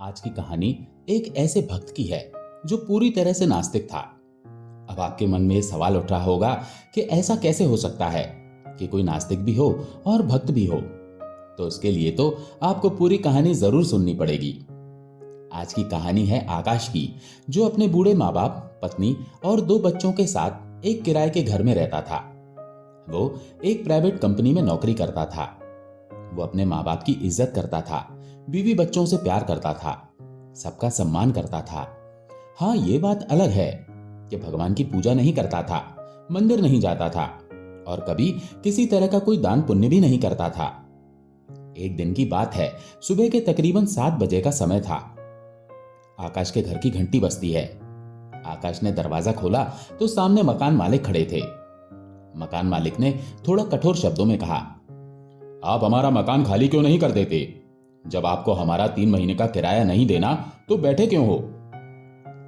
आज की कहानी एक ऐसे भक्त की है जो पूरी तरह से नास्तिक था। अब आपके मन में ये सवाल उठ रहा होगा कि ऐसा कैसे हो सकता है कि कोई नास्तिक भी हो और भक्त भी हो। तो इसके लिए तो आपको पूरी कहानी जरूर सुननी पड़ेगी। आज की कहानी है आकाश की, जो अपने बूढ़े माँ बाप, पत्नी और 2 बच्चों के साथ एक किराए के घर में रहता था। वो एक प्राइवेट कंपनी में नौकरी करता था। वो अपने माँ बाप की इज्जत करता था, बीवी बच्चों से प्यार करता था, सबका सम्मान करता था। हाँ, ये बात अलग है कि भगवान की पूजा नहीं करता था, मंदिर नहीं जाता था और कभी किसी तरह का कोई दान पुण्य भी नहीं करता था। एक दिन की बात है, सुबह के तकरीबन 7 बजे का समय था। आकाश के घर की घंटी बजती है। आकाश ने दरवाजा खोला तो सामने मकान मालिक खड़े थे। मकान मालिक ने थोड़ा कठोर शब्दों में कहा, आप हमारा मकान खाली क्यों नहीं कर देते? जब आपको हमारा 3 महीने का किराया नहीं देना तो बैठे क्यों हो?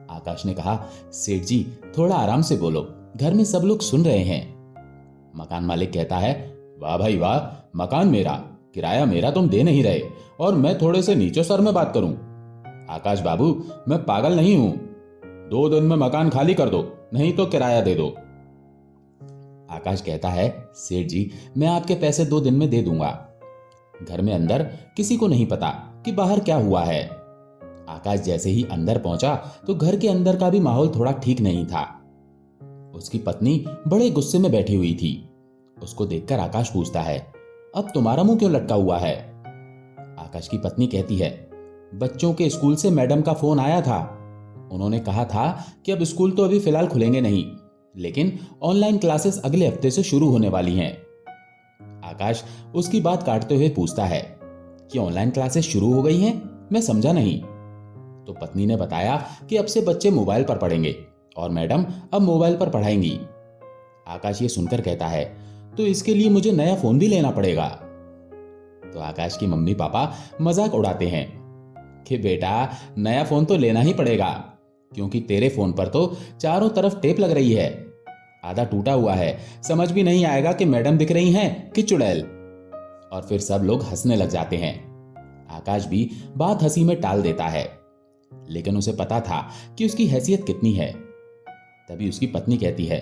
आकाश ने कहा, सेठ जी थोड़ा आराम से बोलो, घर में सब लोग सुन रहे हैं। मकान मालिक कहता है, वाह भाई वाह, मकान मेरा, किराया मेरा तुम दे नहीं रहे और मैं थोड़े से नीचे सर में बात करूं? आकाश बाबू, मैं पागल नहीं हूं। 2 दिन में मकान खाली कर दो, नहीं तो किराया दे दो। आकाश कहता है, सेठ जी मैं आपके पैसे 2 दिन में दे दूंगा। घर में अंदर किसी को नहीं पता कि बाहर क्या हुआ है। आकाश जैसे ही अंदर पहुंचा तो घर के अंदर का भी माहौल थोड़ा ठीक नहीं था। उसकी पत्नी बड़े गुस्से में बैठी हुई थी। उसको देखकर आकाश पूछता है, अब तुम्हारा मुंह क्यों लटका हुआ है? आकाश की पत्नी कहती है, बच्चों के स्कूल से मैडम का फोन आया था। उन्होंने कहा था कि अब स्कूल तो अभी फिलहाल खुलेंगे नहीं, लेकिन ऑनलाइन क्लासेस अगले हफ्ते से शुरू होने वाली हैं। आकाश उसकी बात काटते हुए पूछता है कि ऑनलाइन क्लासेस शुरू हो गई हैं? मैं समझा नहीं। तो पत्नी ने बताया कि अब से बच्चे मोबाइल पर पढ़ेंगे और मैडम अब मोबाइल पर पढ़ाएंगी। आकाश ये सुनकर कहता है, तो इसके लिए मुझे नया फोन भी लेना पड़ेगा। तो आकाश की मम्मी पापा मजाक उड़ाते हैं कि बेटा नया फोन तो लेना ही पड़ेगा, क्योंकि तेरे फोन पर तो चारों तरफ टेप लग रही है, आधा टूटा हुआ है, समझ भी नहीं आएगा कि मैडम दिख रही हैं कि चुड़ैल। और फिर सब लोग हंसने लग जाते हैं। आकाश भी बात हंसी में टाल देता है, लेकिन उसे पता था कि उसकी हैसियत कितनी है। तभी उसकी पत्नी कहती है,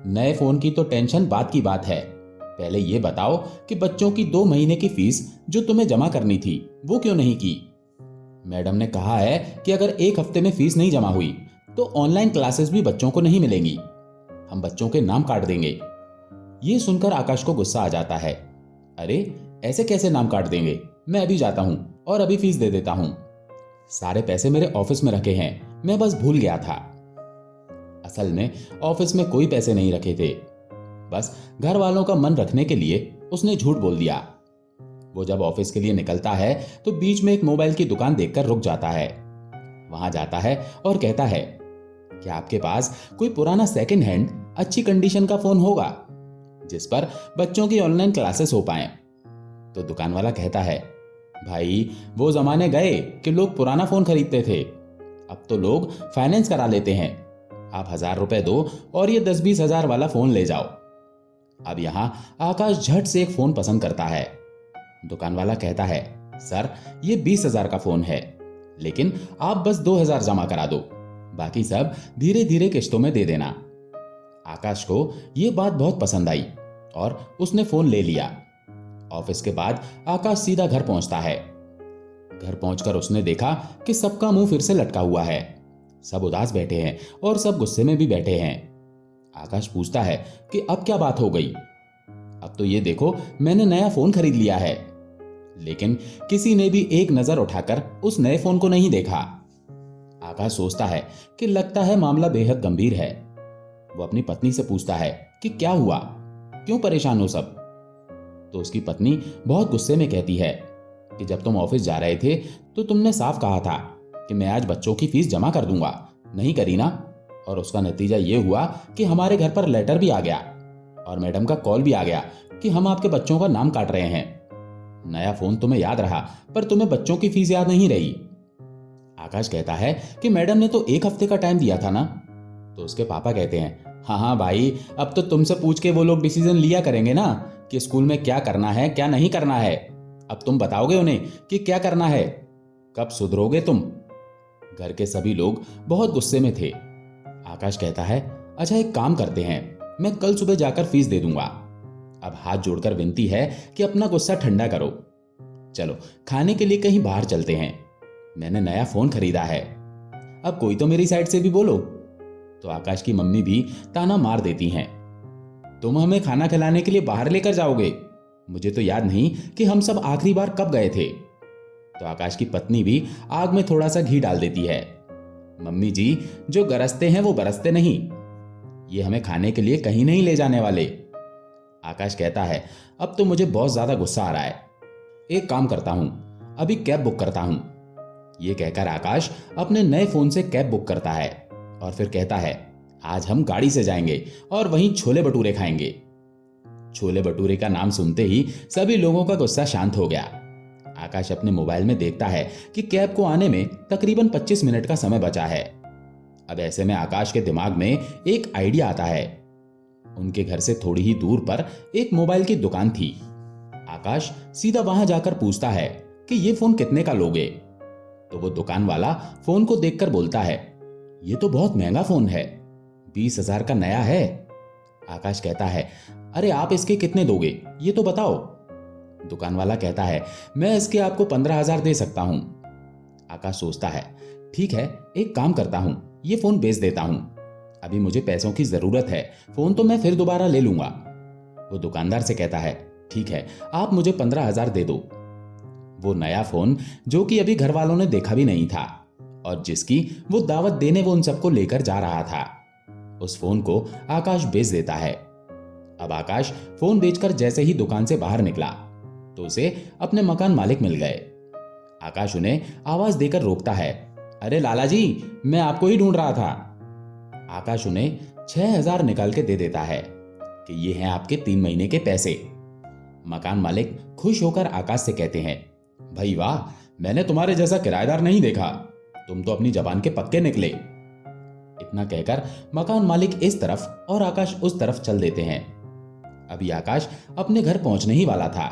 नए फोन की तो टेंशन बात की बात है, पहले ये बताओ कि बच्चों की 2 महीने की फीस जो तुम्हें जमा करनी थी वो क्यों नहीं की? मैडम ने कहा है कि अगर 1 हफ्ते में फीस नहीं जमा हुई तो ऑनलाइन क्लासेस भी बच्चों को नहीं मिलेंगी, हम बच्चों के नाम काट देंगे। ये सुनकर आकाश को गुस्सा आ जाता है। अरे ऐसे कैसे नाम काट देंगे? मैं अभी जाता हूं और अभी फीस दे देता हूं। सारे पैसे मेरे ऑफिस में रखे हैं, मैं बस भूल गया था। असल में ऑफिस में कोई पैसे नहीं रखे थे, बस घर वालों का मन रखने के लिए उसने झूठ बोल दिया। वो जब ऑफिस के लिए निकलता है तो बीच में एक मोबाइल की दुकान देखकर रुक जाता है। वहां जाता है और कहता है, क्या आपके पास कोई पुराना सेकंड हैंड अच्छी कंडीशन का फोन होगा जिस पर बच्चों की ऑनलाइन क्लासेस हो पाए? तो दुकान वाला कहता है, भाई वो जमाने गए कि लोग पुराना फोन खरीदते थे, अब तो लोग फाइनेंस करा लेते हैं। आप 1000 रुपए दो और ये 10-20 हजार वाला फोन ले जाओ। अब यहां आकाश झट से एक फोन पसंद करता है। दुकान वाला कहता है, सर ये 20,000 का फोन है, लेकिन आप बस 2,000 जमा करा दो, बाकी सब धीरे धीरे किश्तों में दे देना। आकाश को यह बात बहुत पसंद आई और उसने फोन ले लिया। ऑफिस के बाद आकाश सीधा घर पहुंचता है। घर पहुंचकर उसने देखा कि सबका मुंह फिर से लटका हुआ है, सब उदास बैठे हैं और सब गुस्से में भी बैठे हैं। आकाश पूछता है कि अब क्या बात हो गई? अब तो ये देखो मैंने नया फोन खरीद लिया है। लेकिन किसी ने भी एक नजर उठाकर उस नए फोन को नहीं देखा। आकाश सोचता है कि लगता है मामला बेहद गंभीर है। वो अपनी पत्नी से पूछता है कि क्या हुआ, क्यों परेशान हो सब? तो उसकी पत्नी बहुत गुस्से में कहती है कि जब तुम ऑफिस जा रहे थे तो तुमने साफ कहा था कि मैं आज बच्चों की फीस जमा कर दूंगा, नहीं करी ना? और उसका नतीजा ये हुआ कि हमारे घर पर लेटर भी आ गया और मैडम का कॉल भी आ गया कि हम आपके बच्चों का नाम काट रहे हैं। नया फोन तुम्हें याद रहा पर तुम्हें बच्चों की फीस याद नहीं रही। आकाश कहता है कि मैडम ने तो 1 हफ्ते का टाइम दिया था ना? तो उसके पापा कहते हैं, हाँ हाँ भाई, अब तो तुमसे पूछ के वो लोग डिसीजन लिया करेंगे ना कि स्कूल में क्या करना है क्या नहीं करना है। अब तुम बताओगे उन्हें कि क्या करना है। कब सुधरोगे तुम? घर के सभी लोग बहुत गुस्से में थे। आकाश कहता है, अच्छा एक काम करते हैं, मैं कल सुबह जाकर फीस दे दूंगा। अब हाथ जोड़कर विनती है कि अपना गुस्सा ठंडा करो। चलो खाने के लिए कहीं बाहर चलते हैं, मैंने नया फोन खरीदा है। अब कोई तो मेरी साइड से भी बोलो। तो आकाश की मम्मी भी ताना मार देती हैं, तुम हमें खाना खिलाने के लिए बाहर लेकर जाओगे? मुझे तो याद नहीं कि हम सब आखिरी बार कब गए थे। तो आकाश की पत्नी भी आग में थोड़ा सा घी डाल देती है, मम्मी जी जो गरजते हैं वो बरसते नहीं, ये हमें खाने के लिए कहीं नहीं ले जाने वाले। आकाश कहता है, अब तो मुझे बहुत ज्यादा गुस्सा आ रहा है, एक काम करता हूं, अभी कैब बुक करता हूं। ये कहकर आकाश अपने नए फोन से कैब बुक करता है और फिर कहता है, आज हम गाड़ी से जाएंगे और वहीं छोले भटूरे खाएंगे। छोले भटूरे का नाम सुनते ही सभी लोगों का गुस्सा शांत हो गया। आकाश अपने मोबाइल में देखता है कि कैब को आने में तकरीबन 25 मिनट का समय बचा है। अब ऐसे में आकाश के दिमाग में एक आइडिया आता है। उनके घर से थोड़ी ही दूर पर एक मोबाइल की दुकान थी। आकाश सीधा वहां जाकर पूछता है कि ये फोन कितने का लोगे? तो वो दुकान वाला फोन को देखकर बोलता है, ये तो बहुत महंगा फोन है, 20,000 का नया है। आकाश कहता है, अरे आप इसके कितने दोगे ये तो बताओ। दुकान वाला कहता है, मैं इसके आपको 15,000 दे सकता हूं। आकाश सोचता है, ठीक है एक काम करता हूं, ये फोन बेच देता हूं, अभी मुझे पैसों की जरूरत है, फोन तो मैं फिर दोबारा ले लूंगा। वो दुकानदार से कहता है, ठीक है आप मुझे 15,000 दे दो। वो नया फोन जो कि अभी घर वालों ने देखा भी नहीं था और जिसकी वो दावत देने वो उन सबको लेकर जा रहा था, उस फोन को आकाश बेच देता है। अब आकाश फोन बेचकर जैसे ही दुकान से बाहर निकला तो उसे अपने मकान मालिक मिल गए। आकाश उन्हें आवाज देकर रोकता है, अरे लाला जी मैं आपको ही ढूंढ रहा था। आकाश उन्हें 6,000 निकाल के दे देता है कि ये हैं आपके 3 महीने के पैसे। मकान मालिक खुश होकर आकाश से कहते हैं, भाई वाह, मैंने तुम्हारे जैसा किराएदार नहीं देखा, तुम तो अपनी जबान के पक्के निकले। इतना कहकर मकान मालिक इस तरफ और आकाश उस तरफ चल देते हैं। अभी आकाश अपने घर पहुंचने ही वाला था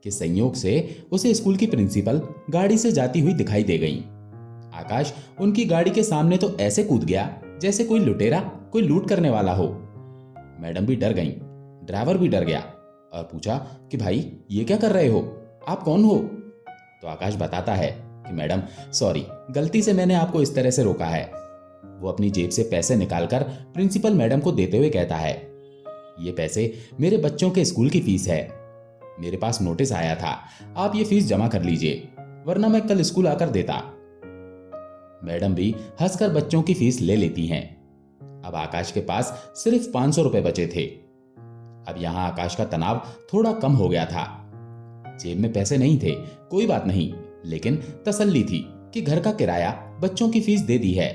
कि संयोग से उसे स्कूल की प्रिंसिपल गाड़ी से जाती हुई दिखाई दे गई। आकाश उनकी गाड़ी के सामने तो ऐसे कूद गया जैसे कोई लुटेरा कोई लूट करने वाला हो। मैडम भी डर गईं, ड्राइवर भी डर गया और पूछा कि भाई ये क्या कर रहे हो, आप कौन हो? तो आकाश बताता है कि मैडम सॉरी, गलती से मैंने आपको इस तरह से रोका है। वो अपनी जेब से पैसे निकालकर प्रिंसिपल मैडम को देते हुए कहता है, ये पैसे मेरे बच्चों के स्कूल की फीस है, मेरे पास नोटिस आया था, आप ये फीस जमा कर लीजिए वरना मैं कल स्कूल आकर देता। मैडम भी हंसकर बच्चों की फीस ले लेती हैं। अब आकाश के पास सिर्फ 500 रुपए बचे थे। अब यहां आकाश का तनाव थोड़ा कम हो गया था। जेब में पैसे नहीं थे, कोई बात नहीं, लेकिन तसल्ली थी कि घर का किराया, बच्चों की फीस दे दी है।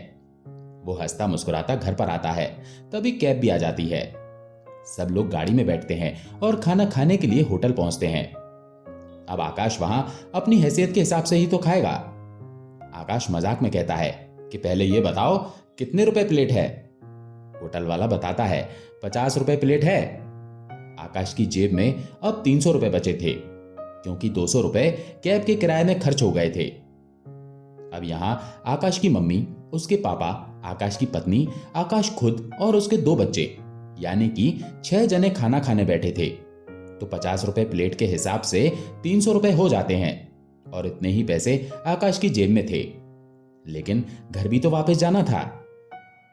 वो हंसता मुस्कुराता घर पर आता है, तभी कैब भी आ जाती है। सब लोग गाड़ी में बैठते हैं और खाना खाने के लिए होटल पहुंचते हैं। अब आकाश वहां अपनी हैसियत के हिसाब से ही तो खाएगा। आकाश मजाक में कहता है कि पहले ये बताओ कितने रुपए प्लेट है? होटल वाला बताता है 50 रुपए प्लेट है। आकाश की जेब में अब 300 रुपए बचे थे क्योंकि 200 रुपए कैब के किराए में खर्च हो गए थे। अब यहां आकाश की मम्मी, उसके पापा, आकाश की पत्नी, आकाश खुद और उसके 2 बच्चे यानी कि 6 जने खाना खाने बैठे थे। तो 50 रुपए प्लेट के हिसाब से 300 रुपए हो जाते हैं और इतने ही पैसे आकाश की जेब में थे। लेकिन घर भी तो वापस जाना था।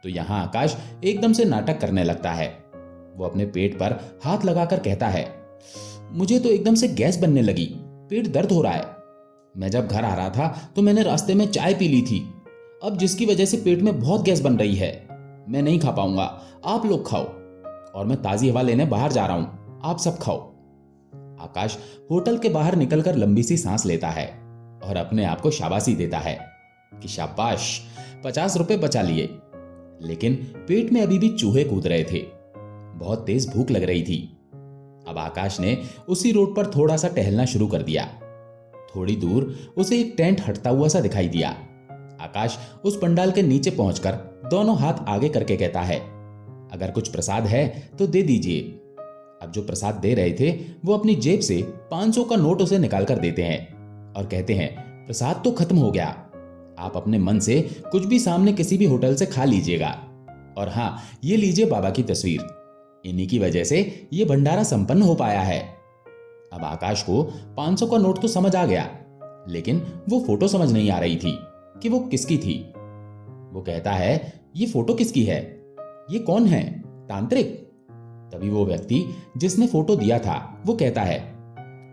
तो यहां आकाश एकदम से नाटक करने लगता है। वो अपने पेट पर हाथ लगाकर कहता है, मुझे तो एकदम से गैस बनने लगी, पेट दर्द हो रहा है। मैं जब घर आ रहा था तो मैंने रास्ते में चाय पी ली थी, अब जिसकी वजह से पेट में बहुत गैस बन रही है। मैं नहीं खा पाऊंगा, आप लोग खाओ, और मैं ताजी हवा लेने बाहर जा रहा हूं, आप सब खाओ। आकाश होटल के बाहर निकलकर लंबी सी सांस लेता है और अपने आप को शाबाशी देता है कि शाबाश, 50 रुपए बचा लिए। लेकिन पेट में अभी भी चूहे कूद रहे थे, बहुत तेज भूख लग रही थी। अब आकाश ने उसी रोड पर थोड़ा सा टहलना शुरू कर दिया। थोड़ी दूर उसे एक टेंट हटता हुआ सा दिखाई दिया। आकाश उस पंडाल के नीचे पहुंचकर दोनों हाथ आगे करके कहता है, अगर कुछ प्रसाद है तो दे दीजिए। अब जो प्रसाद दे रहे थे वो अपनी जेब से 500 का नोट उसे निकाल कर देते हैं और कहते हैं, प्रसाद तो खत्म हो गया। आप अपने मन से कुछ भी सामने किसी भी होटल से खा लीजिएगा। और हाँ, ये लीजिए बाबा की तस्वीर। इन्हीं की वजह से ये भंडारा संपन्न हो पाया है। अब आकाश को 500 का नोट तो समझ आ गया, लेकिन वो फोटो समझ नहीं आ रही थी कि वो किसकी थी। वो कहता है, ये फोटो किसकी है? ये कौन है? तांत्रिक? तभी वो व्यक्ति जिसने फोटो दिया था वो कहता है,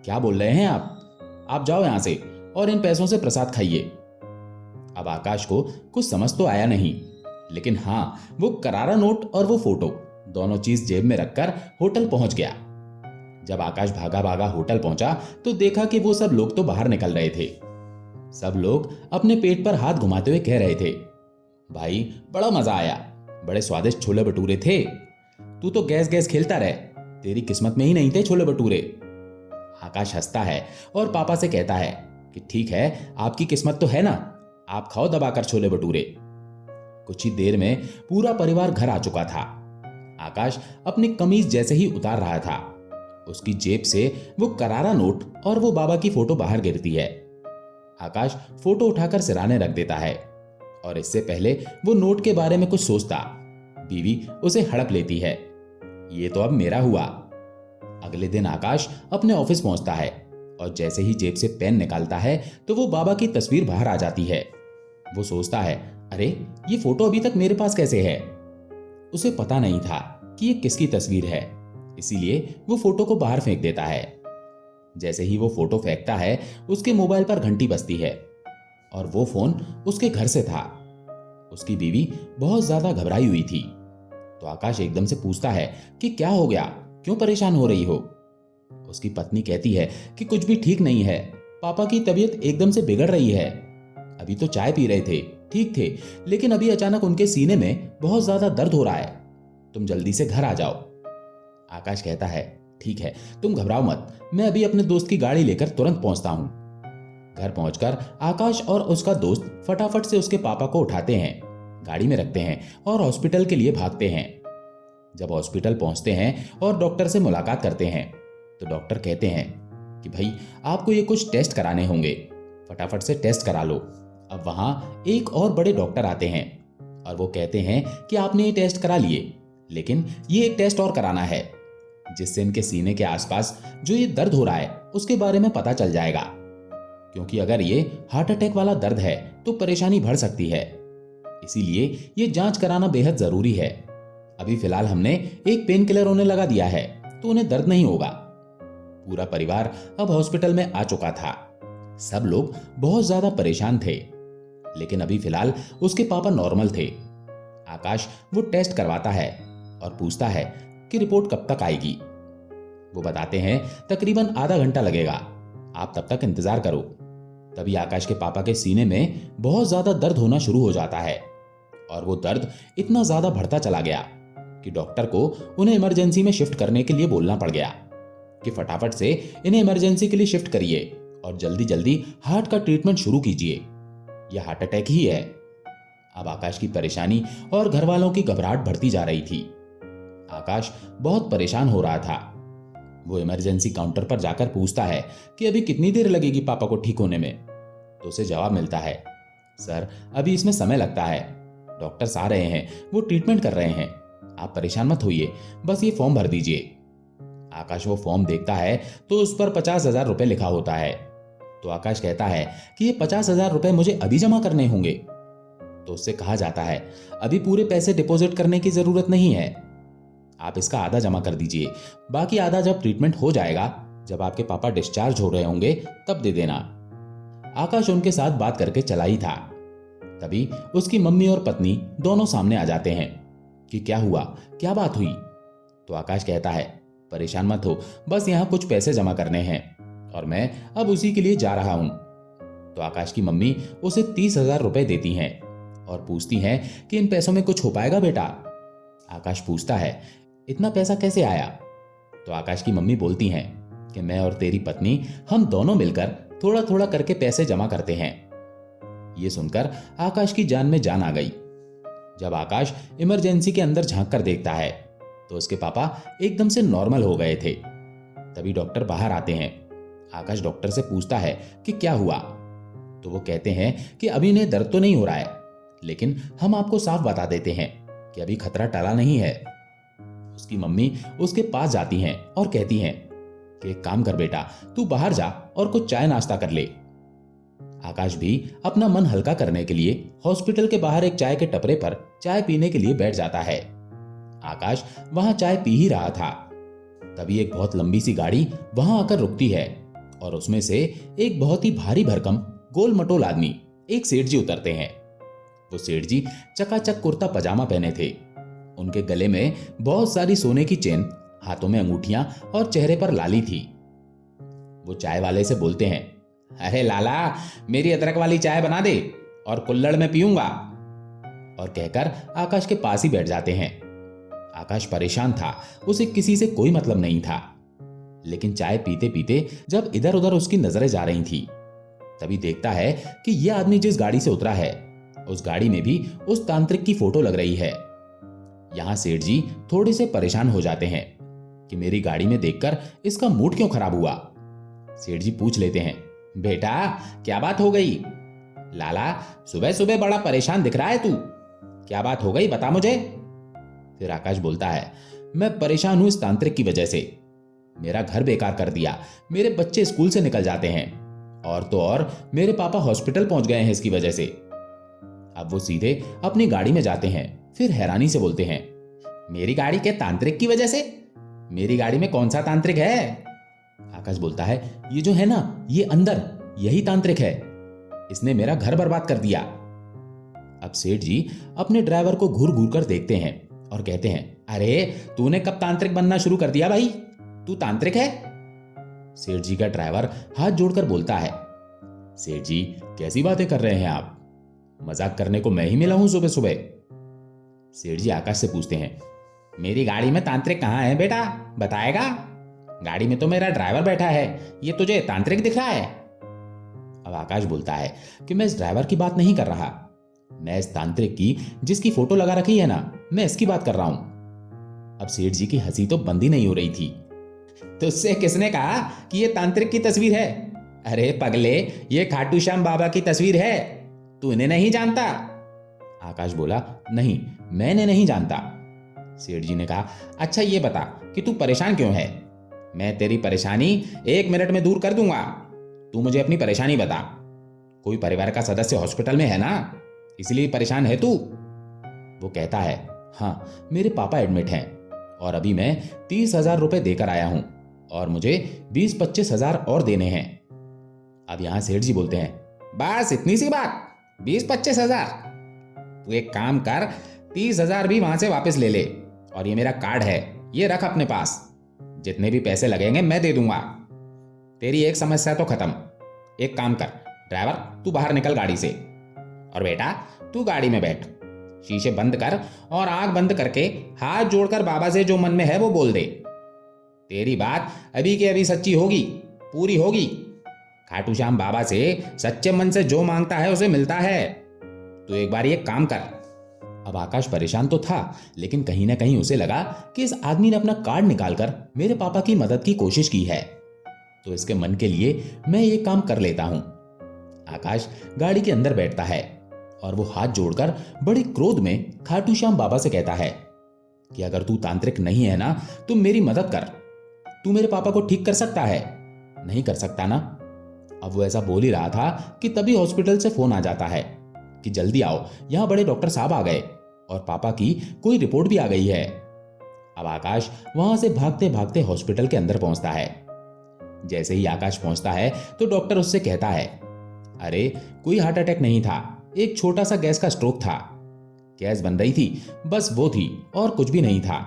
क्या बोल रहे हैं आप जाओ यहां से और इन पैसों से प्रसाद खाइए। अब आकाश को कुछ समझ तो आया नहीं, लेकिन हाँ, वो करारा नोट और वो फोटो दोनों चीज जेब में रखकर होटल पहुंच गया। जब आकाश भागा भागा होटल पहुंचा तो देखा कि वो सब लोग तो बाहर निकल रहे थे। सब लोग अपने पेट पर हाथ घुमाते हुए कह रहे थे, भाई बड़ा मजा आया, बड़े स्वादिष्ट छोले भटूरे थे। तू तो गैस गैस खेलता रहे, तेरी किस्मत में ही नहीं थे छोले भटूरे। आकाश हंसता है और पापा से कहता है कि ठीक है, आपकी किस्मत तो है ना, आप खाओ दबाकर छोले भटूरे। कुछ ही देर में पूरा परिवार घर आ चुका था। आकाश अपनी कमीज जैसे ही उतार रहा था, उसकी जेब से वो करारा नोट और वो बाबा की फोटो बाहर गिरती है। आकाश फोटो उठाकर सिराने रख देता है और इससे पहले वो नोट के बारे में कुछ सोचता, बीवी उसे हड़प लेती है, ये तो अब मेरा हुआ। अगले दिन आकाश अपने ऑफिस पहुंचता है और जैसे ही जेब से पेन निकालता है तो वो बाबा की तस्वीर बाहर आ जाती है। वो सोचता है, अरे ये फोटो अभी तक मेरे पास कैसे है? उसे पता नहीं था कि ये किसकी तस्वीर है, इसीलिए वो फोटो को बाहर फेंक देता है। जैसे ही वो फोटो फेंकता है, उसके मोबाइल पर घंटी बजती है और वो फोन उसके घर से था। उसकी बीवी बहुत ज्यादा घबराई हुई थी। तो आकाश एकदम से पूछता है कि क्या हो गया, क्यों परेशान हो रही हो? उसकी पत्नी कहती है कि कुछ भी ठीक नहीं है, पापा की तबीयत एकदम से बिगड़ रही है। अभी तो चाय पी रहे थे, ठीक थे, लेकिन अभी अचानक उनके सीने में बहुत ज्यादा दर्द हो रहा है, तुम जल्दी से घर आ जाओ। आकाश कहता है, ठीक है, तुम घबराओ मत, मैं अभी अपने दोस्त की गाड़ी लेकर तुरंत पहुंचता हूं। घर पहुंचकर आकाश और उसका दोस्त फटाफट से उसके पापा को उठाते हैं, गाड़ी में रखते हैं और हॉस्पिटल के लिए भागते हैं। जब हॉस्पिटल पहुंचते हैं और डॉक्टर से मुलाकात करते हैं तो डॉक्टर कहते हैं कि भाई आपको ये कुछ टेस्ट कराने होंगे, फटाफट से टेस्ट करा लो। अब वहां एक और बड़े डॉक्टर आते हैं और वो कहते हैं कि आपने ये टेस्ट करा लिए, लेकिन ये एक टेस्ट और कराना है जिससे इनके सीने के आसपास जो ये दर्द हो रहा है उसके बारे में पता चल जाएगा, क्योंकि अगर ये हार्ट अटैक वाला दर्द है तो परेशानी बढ़ सकती है। इसीलिए ये जांच कराना बेहद जरूरी है। अभी फिलहाल हमने एक पेन किलर उन्हें लगा दिया है तो उन्हें दर्द नहीं होगा। पूरा परिवार अब हॉस्पिटल में आ चुका था। सब लोग बहुत ज्यादा परेशान थे, लेकिन अभी फिलहाल उसके पापा नॉर्मल थे। आकाश वो टेस्ट करवाता है और पूछता है कि रिपोर्ट कब तक आएगी। वो बताते हैं तकरीबन आधा घंटा लगेगा, आप तब तक इंतजार करो। तभी आकाश के पापा के सीने में बहुत ज्यादा दर्द होना शुरू हो जाता है और वो दर्द इतना ज्यादा बढ़ता चला गया कि डॉक्टर को उन्हें इमरजेंसी में शिफ्ट करने के लिए बोलना पड़ गया कि फटाफट से इन्हें इमरजेंसी के लिए शिफ्ट करिए और जल्दी जल्दी हार्ट का ट्रीटमेंट शुरू कीजिए, यह हार्ट अटैक ही है। अब आकाश की परेशानी और घर वालों की घबराहट बढ़ती जा रही थी। आकाश बहुत परेशान हो रहा था। वो इमरजेंसी काउंटर पर जाकर पूछता है कि अभी कितनी देर लगेगी पापा को ठीक होने में। तो उसे जवाब मिलता है, सर अभी इसमें समय लगता है, डॉक्टर्स आ रहे हैं, वो ट्रीटमेंट कर रहे हैं, आप परेशान मत होइए, बस ये फॉर्म भर दीजिए। आकाश वो फॉर्म देखता है तो उस पर 50,000 रुपए लिखा होता है। तो आकाश कहता है कि ये 50,000 रुपए मुझे अभी जमा करने होंगे। तो उससे कहा जाता है, अभी पूरे पैसे डिपॉजिट करने की जरूरत नहीं है, आप इसका आधा जमा कर दीजिए, बाकी आधा जब ट्रीटमेंट हो जाएगा, जब आपके पापा डिस्चार्ज हो रहे होंगे तब दे देना। आकाश उनके साथ बात करके चला ही था, तभी उसकी मम्मी और पत्नी दोनों सामने आ जाते हैं कि क्या हुआ, क्या बात हुई। तो आकाश कहता है, परेशान मत हो, बस यहाँ कुछ पैसे जमा करने हैं और मैं अब उसी के लिए जा रहा हूं। तो आकाश की मम्मी उसे 30,000 रुपए देती हैं और पूछती हैं कि इन पैसों में कुछ हो पाएगा बेटा। आकाश पूछता है, इतना पैसा कैसे आया? तो आकाश की मम्मी बोलती हैं कि मैं और तेरी पत्नी हम दोनों मिलकर थोड़ा थोड़ा करके पैसे जमा करते हैं। ये सुनकर आकाश की जान में जान आ गई। जब आकाश इमरजेंसी के अंदर झांक कर देखता है तो उसके पापा एकदम से नॉर्मल हो गए थे। तभी डॉक्टर बाहर आते हैं। आकाश डॉक्टर से पूछता है कि क्या हुआ। तो वो कहते हैं कि अभी इन्हें दर्द तो नहीं हो रहा है, लेकिन हम आपको साफ बता देते हैं कि अभी खतरा टला नहीं है। उसकी मम्मी उसके पास जाती हैं और कहती हैं कि एक काम कर बेटा, तू बाहर जा और कुछ चाय नाश्ता कर ले। आकाश भी अपना मन हल्का करने के लिए हॉस्पिटल के बाहर एक चाय के टपरे पर चाय पीने के लिए बैठ जाता है। आकाश वहां चाय पी ही रहा था, तभी एक बहुत लंबी सी गाड़ी वहां आकर रुकती है और उसमें से एक बहुत ही भारी भरकम गोल मटोल आदमी एक सेठ जी उतरते हैं। वो सेठ जी चकाचक कुर्ता पजामा पहने थे। उनके गले में बहुत सारी सोने की चेन, हाथों में अंगूठियां और चेहरे पर लाली थी। वो चाय वाले से बोलते हैं, अरे लाला, मेरी अदरक वाली चाय बना दे और कुल्हड़ में पीऊंगा, और कहकर आकाश के पास ही बैठ जाते हैं। आकाश परेशान था, उसे किसी से कोई मतलब नहीं था, लेकिन चाय पीते पीते जब इधर उधर उसकी नजरें जा रही थी, तभी देखता है कि यह आदमी जिस गाड़ी से उतरा है उस गाड़ी में भी उस तांत्रिक की फोटो लग रही है। यहां सेठ जी थोड़े से परेशान हो जाते हैं कि मेरी गाड़ी में देखकर इसका मूड क्यों खराब हुआ। सेठ जी पूछ लेते हैं, बेटा क्या बात हो गई? लाला, सुबह सुबह बड़ा परेशान दिख रहा है तू, क्या बात हो गई बता मुझे। फिर आकाश बोलता है, मैं परेशान हूं इस तांत्रिक की वजह से। मेरा घर बेकार कर दिया, मेरे बच्चे स्कूल से निकल जाते हैं, और तो और मेरे पापा हॉस्पिटल पहुंच गए हैं इसकी वजह से। अब वो सीधे अपनी गाड़ी में जाते हैं, फिर हैरानी से बोलते हैं, मेरी गाड़ी के तांत्रिक की वजह से? मेरी गाड़ी में कौन सा तांत्रिक है? आकाश बोलता है, ये जो है ना, ये अंदर, यही तांत्रिक है, इसने मेरा घर बर्बाद कर दिया। अब सेठ जी अपने ड्राइवर को घूर घूर कर देखते हैं और कहते हैं, अरे तूने कब तांत्रिक बनना शुरू कर दिया भाई? तू तांत्रिक है? सेठ जी का ड्राइवर हाथ जोड़कर बोलता है, सेठ जी कैसी बातें कर रहे हैं आप? मजाक करने को मैं ही मिला हूं सुबह सुबह। सेठ जी आकाश से पूछते हैं, मेरी गाड़ी में तांत्रिक कहाँ है बेटा, बताएगा? गाड़ी में तो मेरा ड्राइवर बैठा है, ये तुझे तांत्रिक दिख रहा है? अब आकाश बोलता है कि मैं इस ड्राइवर की बात नहीं कर रहा, मैं इस तांत्रिक की जिसकी फोटो लगा रखी है ना, मैं इसकी बात कर रहा हूं। अब सेठ जी की हंसी तो बंद ही नहीं हो रही थी। तुझसे किसने कहा कि ये तांत्रिक की तस्वीर है? अरे पगले, ये खाटू श्याम बाबा की तस्वीर है, तू इन्हें नहीं जानता? आकाश बोला, नहीं मैंने नहीं जानता। सेठ जी ने कहा, अच्छा ये बता कि तू परेशान क्यों है? मैं तेरी परेशानी 1 मिनट में दूर कर दूंगा, तू मुझे अपनी परेशानी बता। कोई परिवार का सदस्य हॉस्पिटल में है ना, इसलिए परेशान है तू? वो कहता है, हाँ मेरे पापा एडमिट हैं और अभी मैं 30,000 रुपए देकर आया हूं और मुझे 20-25 हजार और देने हैं। अब यहां सेठ जी बोलते हैं, बस इतनी सी बात, 20-25 हजार? तू एक काम कर, 30,000 भी वहां से वापस ले ले, और ये मेरा कार्ड है, ये रख अपने पास, जितने भी पैसे लगेंगे मैं दे दूंगा। तेरी एक समस्या तो खत्म। एक काम कर ड्राइवर, तू बाहर निकल गाड़ी से, और बेटा तू गाड़ी में बैठ, शीशे बंद कर और आंख बंद करके हाथ जोड़कर बाबा से जो मन में है वो बोल दे। तेरी बात अभी के अभी सच्ची होगी, पूरी होगी। खाटू श्याम बाबा से सच्चे मन से जो मांगता है उसे मिलता है। तो एक बार ये काम कर। अब आकाश परेशान तो था, लेकिन कहीं ना कहीं उसे लगा कि इस आदमी ने अपना कार्ड निकालकर मेरे पापा की मदद की कोशिश की है, तो इसके मन के लिए मैं ये काम कर लेता हूं। आकाश गाड़ी के अंदर बैठता है और वो हाथ जोड़कर बड़े क्रोध में खाटू श्याम बाबा से कहता है कि अगर तू तांत्रिक नहीं है ना, तो मेरी मदद कर, तू मेरे पापा को ठीक कर सकता है? नहीं कर सकता ना? अब वो ऐसा बोल ही रहा था कि तभी हॉस्पिटल से फोन आ जाता है कि जल्दी आओ, यहां बड़े डॉक्टर साहब आ गए और पापा की कोई रिपोर्ट भी आ गई है। अब आकाश वहां से भागते भागते हॉस्पिटल के अंदर पहुंचता है। जैसे ही आकाश पहुंचता है तो डॉक्टर उससे कहता है, अरे कोई हार्ट अटैक नहीं था, एक छोटा सा गैस का स्ट्रोक था, गैस बन रही थी, बस वो थी और कुछ भी नहीं था।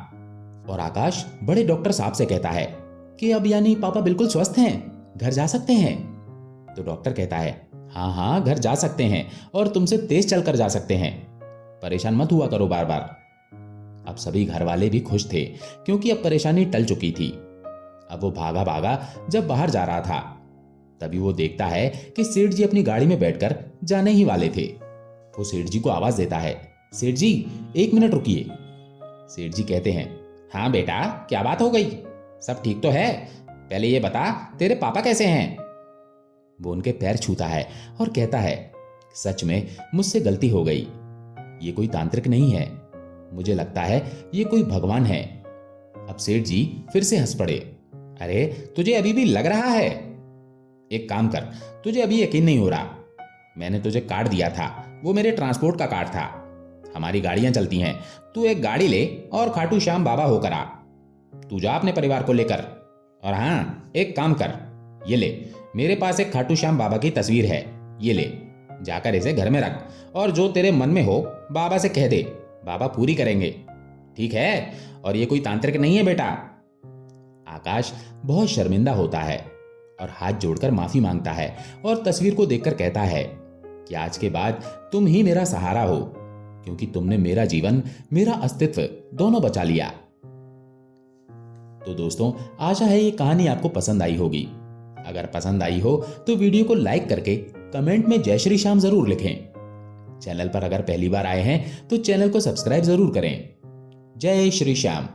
और आकाश बड़े डॉक्टर साहब से कहता है कि अब यानी पापा बिल्कुल स्वस्थ हैं, घर जा सकते हैं? तो डॉक्टर कहता है, हाँ हाँ घर जा सकते हैं और तुमसे तेज चलकर जा सकते हैं, परेशान मत हुआ करो बार बार। अब सभी घर वाले भी खुश थे क्योंकि अब परेशानी टल चुकी थी। अब वो भागा भागा जब बाहर जा रहा था, तभी वो देखता है कि सेठ जी अपनी गाड़ी में बैठकर जाने ही वाले थे। वो सेठ जी को आवाज देता है, सेठ जी 1 मिनट रुकिए। सेठ जी कहते हैं, हाँ बेटा क्या बात हो गई, सब ठीक तो है? पहले ये बता तेरे पापा कैसे हैं? वो उनके पैर छूता है और कहता है, सच में मुझसे गलती हो गई। ये कोई तांत्रिक नहीं है, मुझे लगता है ये कोई भगवान है। अब सेठ जी फिर से हंस पड़े। अरे तुझे अभी भी लग रहा है? एक काम कर, तुझे अभी यकीन नहीं हो रहा। मैंने तुझे कार्ड दिया था, वो मेरे ट्रांसपोर्ट का कार्ड था। हमारी गाड़ियां चलती हैं, तू एक गाड़ी ले और खाटू श्याम बाबा होकर आ। तू जा अपने परिवार को लेकर। और हाँ, एक काम कर, ये ले, मेरे पास एक खाटू श्याम बाबा की तस्वीर है, ये ले, जाकर इसे घर में रख और जो तेरे मन में हो बाबा से कह दे, बाबा पूरी करेंगे, ठीक है? और ये कोई तांत्रिक नहीं है बेटा। आकाश बहुत शर्मिंदा होता है और हाथ जोड़कर माफी मांगता है और तस्वीर को देखकर कहता है कि आज के बाद तुम ही मेरा सहारा हो, क्योंकि तुमने मेरा जीवन, मेरा अस्तित्व दोनों बचा लिया। तो दोस्तों, आशा है ये कहानी आपको पसंद आई होगी। अगर पसंद आई हो तो वीडियो को लाइक करके कमेंट में जय श्री श्याम जरूर लिखें। चैनल पर अगर पहली बार आए हैं तो चैनल को सब्सक्राइब जरूर करें। जय श्री श्याम।